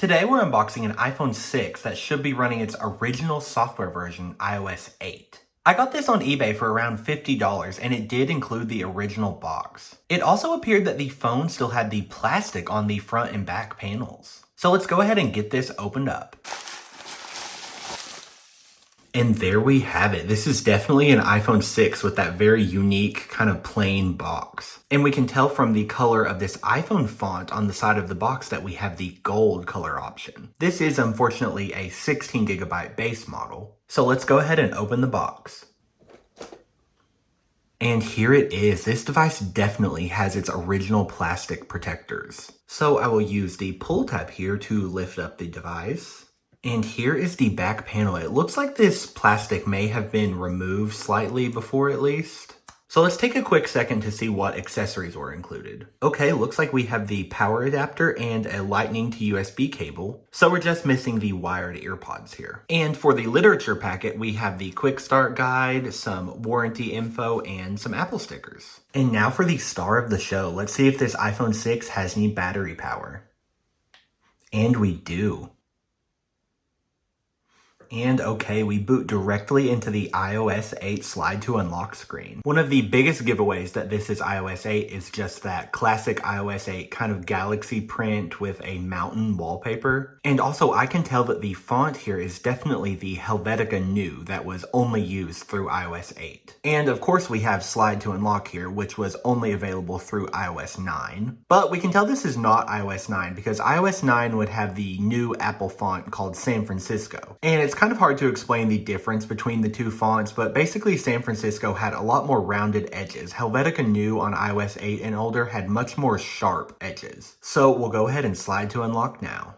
Today we're unboxing an iPhone 6 that should be running its original software version, iOS 8. I got this on eBay for around $50 and it did include the original box. It also appeared that the phone still had the plastic on the front and back panels. So let's go ahead and get this opened up. And there we have it. This is definitely an iPhone 6 with that very unique kind of plain box. And we can tell from the color of this iPhone font on the side of the box that we have the gold color option. This is unfortunately a 16GB base model. So let's go ahead and open the box. And here it is. This device definitely has its original plastic protectors. So I will use the pull tab here to lift up the device. And here is the back panel. It looks like this plastic may have been removed slightly before at least. So let's take a quick second to see what accessories were included. Okay, looks like we have the power adapter and a lightning to USB cable. So we're just missing the wired earpods here. And for the literature packet, we have the quick start guide, some warranty info, and some Apple stickers. And now for the star of the show. Let's see if this iPhone 6 has any battery power. And we do. And okay, we boot directly into the iOS 8 slide to unlock screen. One of the biggest giveaways that this is iOS 8 is just that classic iOS 8 kind of galaxy print with a mountain wallpaper. And also I can tell that the font here is definitely the Helvetica Neue that was only used through iOS 8. And of course we have slide to unlock here, which was only available through iOS 9. But we can tell this is not iOS 9 because iOS 9 would have the new Apple font called San Francisco. And it's kind of hard to explain the difference between the two fonts, but basically San Francisco had a lot more rounded edges. Helvetica Neue on iOS 8 and older had much more sharp edges. So we'll go ahead and slide to unlock now.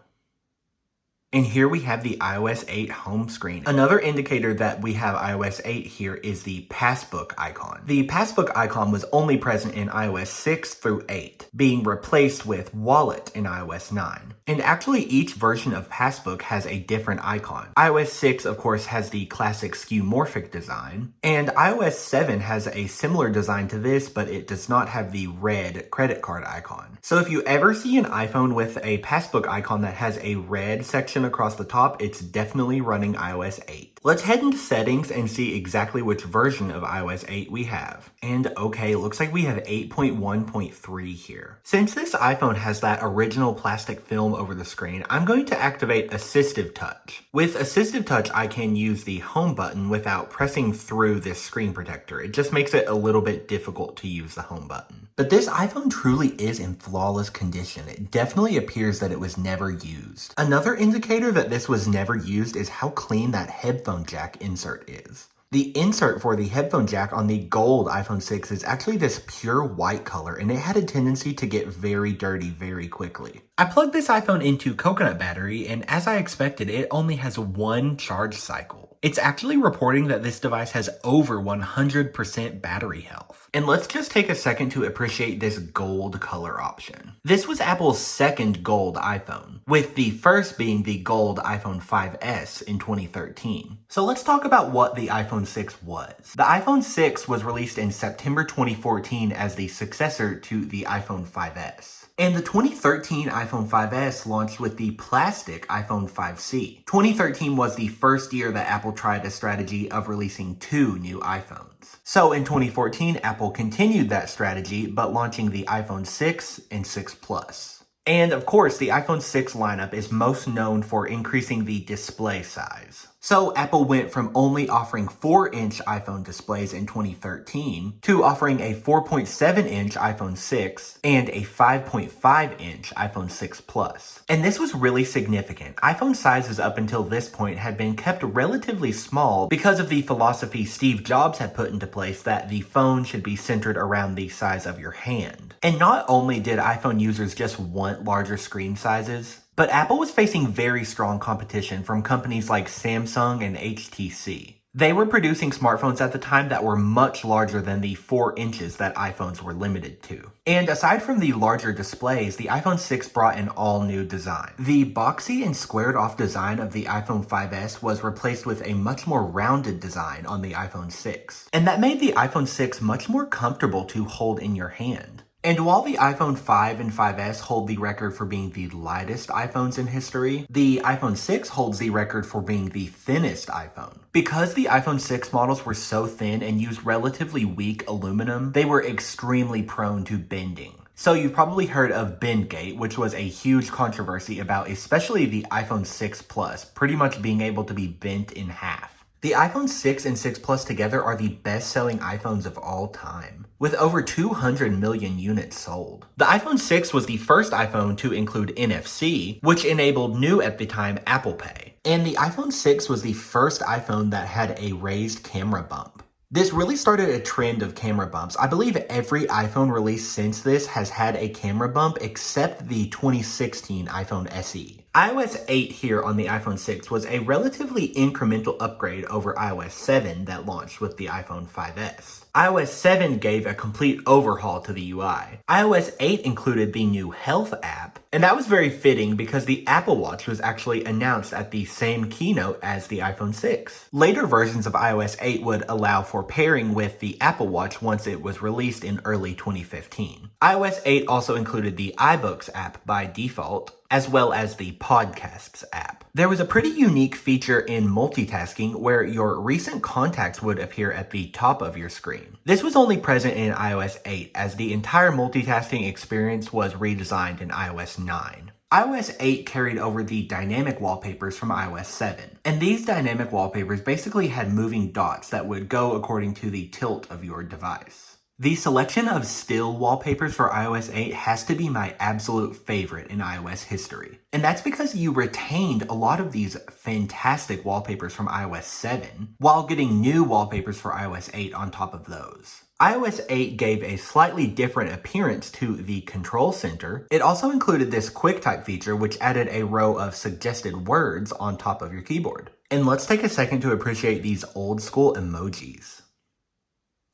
And here we have the iOS 8 home screen. Another indicator that we have iOS 8 here is the passbook icon. The passbook icon was only present in iOS 6 through 8, being replaced with wallet in iOS 9. And actually each version of passbook has a different icon. iOS 6 of course has the classic skeuomorphic design, and iOS 7 has a similar design to this, but it does not have the red credit card icon. So if you ever see an iPhone with a passbook icon that has a red section across the top, it's definitely running iOS 8. Let's head into settings and see exactly which version of iOS 8 we have. And okay, looks like we have 8.1.3 here. Since this iPhone has that original plastic film over the screen, I'm going to activate Assistive Touch. With Assistive Touch, I can use the home button without pressing through this screen protector. It just makes it a little bit difficult to use the home button. But this iPhone truly is in flawless condition. It definitely appears that it was never used. Another indicator that this was never used is how clean that headphone jack insert is. The insert for the headphone jack on the gold iPhone 6 is actually this pure white color, and it had a tendency to get very dirty very quickly. I plugged this iPhone into coconut battery, and as I expected, it only has one charge cycle. It's actually reporting that this device has over 100% battery health. And let's just take a second to appreciate this gold color option. This was Apple's second gold iPhone, with the first being the gold iPhone 5S in 2013. So let's talk about what the iPhone 6 was. The iPhone 6 was released in September 2014 as the successor to the iPhone 5S. And the 2013 iPhone 5S launched with the plastic iPhone 5C. 2013 was the first year that Apple tried a strategy of releasing two new iPhones. So in 2014, Apple continued that strategy, but launching the iPhone 6 and 6 Plus. And of course, the iPhone 6 lineup is most known for increasing the display size. So Apple went from only offering 4-inch iPhone displays in 2013 to offering a 4.7-inch iPhone 6 and a 5.5-inch iPhone 6 Plus. And this was really significant. iPhone sizes up until this point had been kept relatively small because of the philosophy Steve Jobs had put into place that the phone should be centered around the size of your hand. And not only did iPhone users just want larger screen sizes, but Apple was facing very strong competition from companies like Samsung and HTC. They were producing smartphones at the time that were much larger than the 4 inches that iPhones were limited to. And aside from the larger displays, the iPhone 6 brought an all-new design. The boxy and squared-off design of the iPhone 5S was replaced with a much more rounded design on the iPhone 6. And that made the iPhone 6 much more comfortable to hold in your hand. And while the iPhone 5 and 5S hold the record for being the lightest iPhones in history, the iPhone 6 holds the record for being the thinnest iPhone. Because the iPhone 6 models were so thin and used relatively weak aluminum, they were extremely prone to bending. So you've probably heard of Bendgate, which was a huge controversy about especially the iPhone 6 Plus pretty much being able to be bent in half. The iPhone 6 and 6 Plus together are the best-selling iPhones of all time, with over 200 million units sold. The iPhone 6 was the first iPhone to include NFC, which enabled new at the time Apple Pay. And the iPhone 6 was the first iPhone that had a raised camera bump. This really started a trend of camera bumps. I believe every iPhone released since this has had a camera bump except the 2016 iPhone SE. iOS 8 here on the iPhone 6 was a relatively incremental upgrade over iOS 7 that launched with the iPhone 5S. iOS 7 gave a complete overhaul to the UI. iOS 8 included the new Health app, and that was very fitting because the Apple Watch was actually announced at the same keynote as the iPhone 6. Later versions of iOS 8 would allow for pairing with the Apple Watch once it was released in early 2015. iOS 8 also included the iBooks app by default, as well as the Podcasts app. There was a pretty unique feature in multitasking where your recent contacts would appear at the top of your screen. This was only present in iOS 8 as the entire multitasking experience was redesigned in iOS 9. iOS 8 carried over the dynamic wallpapers from iOS 7, and these dynamic wallpapers basically had moving dots that would go according to the tilt of your device. The selection of still wallpapers for iOS 8 has to be my absolute favorite in iOS history. And that's because you retained a lot of these fantastic wallpapers from iOS 7 while getting new wallpapers for iOS 8 on top of those. iOS 8 gave a slightly different appearance to the control center. It also included this QuickType feature which added a row of suggested words on top of your keyboard. And let's take a second to appreciate these old school emojis.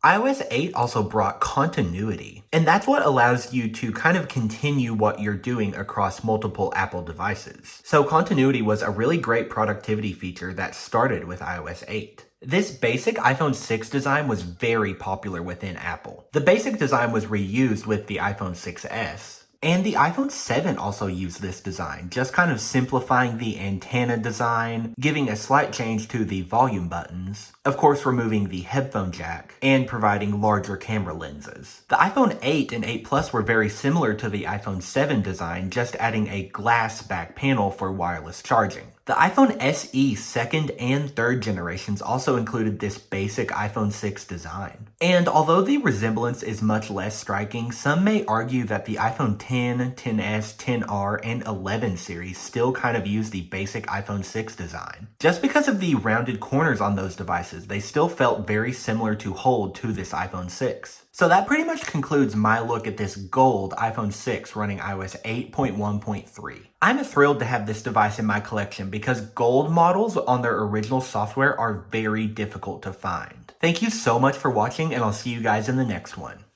iOS 8 also brought continuity, and that's what allows you to kind of continue what you're doing across multiple Apple devices. So continuity was a really great productivity feature that started with iOS 8. This basic iPhone 6 design was very popular within Apple. The basic design was reused with the iPhone 6S. And the iPhone 7 also used this design, just kind of simplifying the antenna design, giving a slight change to the volume buttons, of course removing the headphone jack, and providing larger camera lenses. The iPhone 8 and 8 Plus were very similar to the iPhone 7 design, just adding a glass back panel for wireless charging. The iPhone SE second and third generations also included this basic iPhone 6 design. And although the resemblance is much less striking, some may argue that the iPhone 10, 10s, 10R, and 11 series still kind of use the basic iPhone 6 design. Just because of the rounded corners on those devices, they still felt very similar to hold to this iPhone 6. So that pretty much concludes my look at this gold iPhone 6 running iOS 8.1.3. I'm thrilled to have this device in my collection because gold models on their original software are very difficult to find. Thank you so much for watching, and I'll see you guys in the next one.